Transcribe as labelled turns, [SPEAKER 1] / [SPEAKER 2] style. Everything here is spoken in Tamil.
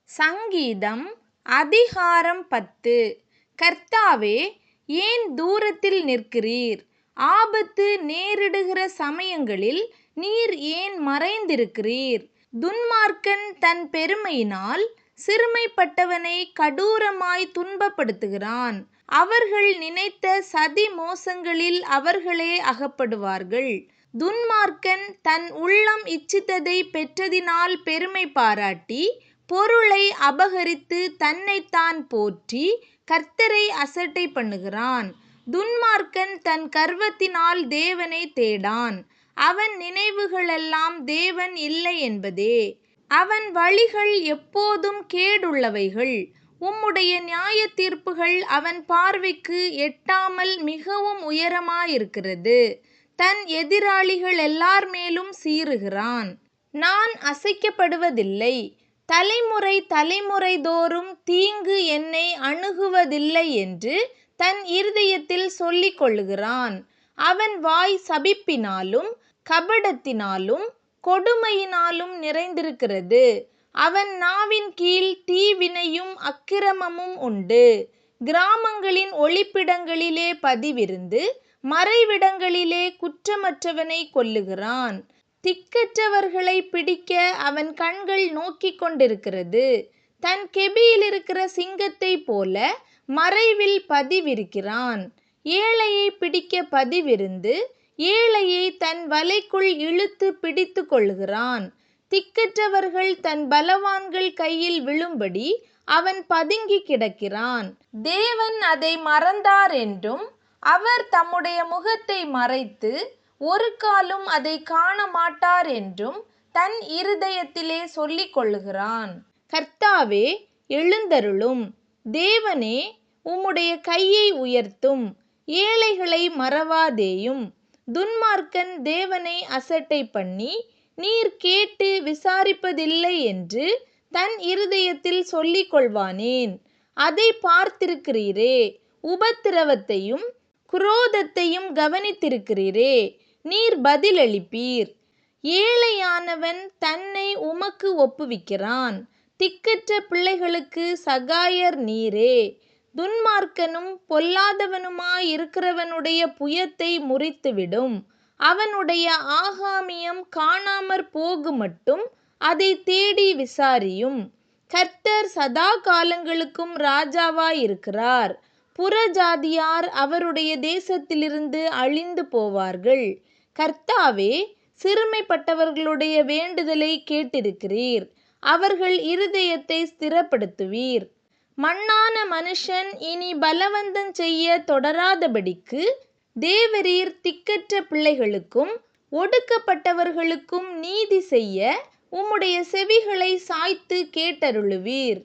[SPEAKER 1] சங்கீதம் அதிகாரம் 10. கர்த்தாவே, ஏன் தூரத்தில் நிற்கிறீர்? ஆபத்து நேரிடுகிற சமயங்களில் நீர் ஏன் மறைந்திருக்கிறீர்? துன்மார்க்கன் தன் பெருமையினால் சிறுமைப்பட்டவனை கடூரமாய் துன்பப்படுத்துகிறான். அவர்கள் நினைத்த சதி மோசங்களில் அவர்களே அகப்படுவார்கள். துன்மார்க்கன் தன் உள்ளம் இச்சித்ததை பெற்றதினால் பெருமை பாராட்டி பொருளை அபகரித்து தன்னைத்தான் போற்றி கர்த்தரை அசட்டை பண்ணுகிறான். துன்மார்க்கன் தன் கர்வத்தினால் தேவனை தேடான். அவன் நினைவுகளெல்லாம் தேவன் இல்லை என்பதே. அவன் வழிகள் எப்போதும் கேடுள்ளவைகள். உம்முடைய நியாய தீர்ப்புகள் அவன் பார்வைக்கு எட்டாமல் மிகவும் உயரமாயிருக்கிறது. தன் எதிராளிகள் எல்லார் மேலும் சீறுகிறான். நான் அசைக்கப்படுவதில்லை. தலைமுறை தலைமுறை தோறும் தீங்கு என்னை அணுகுவதில்லை என்று தன் இருதயத்தில் சொல்லிக் கொள்ளுகிறான். அவன் வாய் சபிப்பினாலும் கபடத்தினாலும் கொடுமையினாலும் நிறைந்திருக்கிறது. அவன் நாவின் கீழ் தீவினையும் அக்கிரமமும் உண்டு. கிராமங்களின் ஒளிப்பிடங்களிலே பதிவிருந்து மறைவிடங்களிலே குற்றமற்றவனை கொல்லுகிறான். திக்கற்றவர்களை பிடிக்க அவன் கண்கள் நோக்கிக் கொண்டிருக்கிறது. தன் கெபியில் இருக்கிற சிங்கத்தை போல மறைவில் பதிவிருக்கிறான். ஏழையை பிடிக்க பதிவிருந்து ஏழையை தன் வலைக்குள் இழுத்து பிடித்து கொள்ளுகிறான். திக்கற்றவர்கள் தன் பலவான்கள் கையில் விழும்படி அவன் பதுங்கி கிடக்கிறான். தேவன் அதை மறந்தார் என்றும் அவர் தம்முடைய முகத்தை மறைத்து ஒரு காலும் அதை காண மாட்டார் என்றும் தன் இருதயத்திலே சொல்லிக் கொள்ளுகிறான். கர்த்தாவே, எழுந்தருளும். தேவனே, உம்முடைய கையை உயர்த்தும். ஏழைகளை மறவாதேயும். துன்மார்க்கன் தேவனை அசட்டை பண்ணி நீர் கேட்டு விசாரிப்பதில்லை என்று தன் இருதயத்தில் சொல்லிக் கொள்வானேன்? அதை பார்த்திருக்கிறீரே. உபத்திரவத்தையும் குரோதத்தையும் கவனித்திருக்கிறீரே. நீர் பதிலளிப்பீர். ஏழையானவன் தன்னை உமக்கு ஒப்புவிக்கிறான். திக்கற்ற பிள்ளைகளுக்கு சகாயர் நீரே. துன்மார்க்கனும் பொல்லாதவனுமாயிருக்கிறவனுடைய புயத்தை முறித்துவிடும். அவனுடைய ஆகாமியம் காணாமற் போகுமட்டும் அதை தேடி விசாரியும். கர்த்தர் சதா காலங்களுக்கும் ராஜாவாயிருக்கிறார். புறஜாதியார் அவருடைய தேசத்திலிருந்து அழிந்து போவார்கள். கர்த்தாவே, சிறுமைப்பட்டவர்களுடைய வேண்டுதலை கேட்டிருக்கிறீர். அவர்கள் இருதயத்தை ஸ்திரப்படுத்துவீர். மண்ணான மனுஷன் இனி பலவந்தம் செய்ய தொடராதபடிக்கு தேவரீர் திக்கற்ற பிள்ளைகளுக்கும் ஒடுக்கப்பட்டவர்களுக்கும் நீதி செய்ய உம்முடைய செவிகளை சாய்த்து கேட்டருளுவீர்.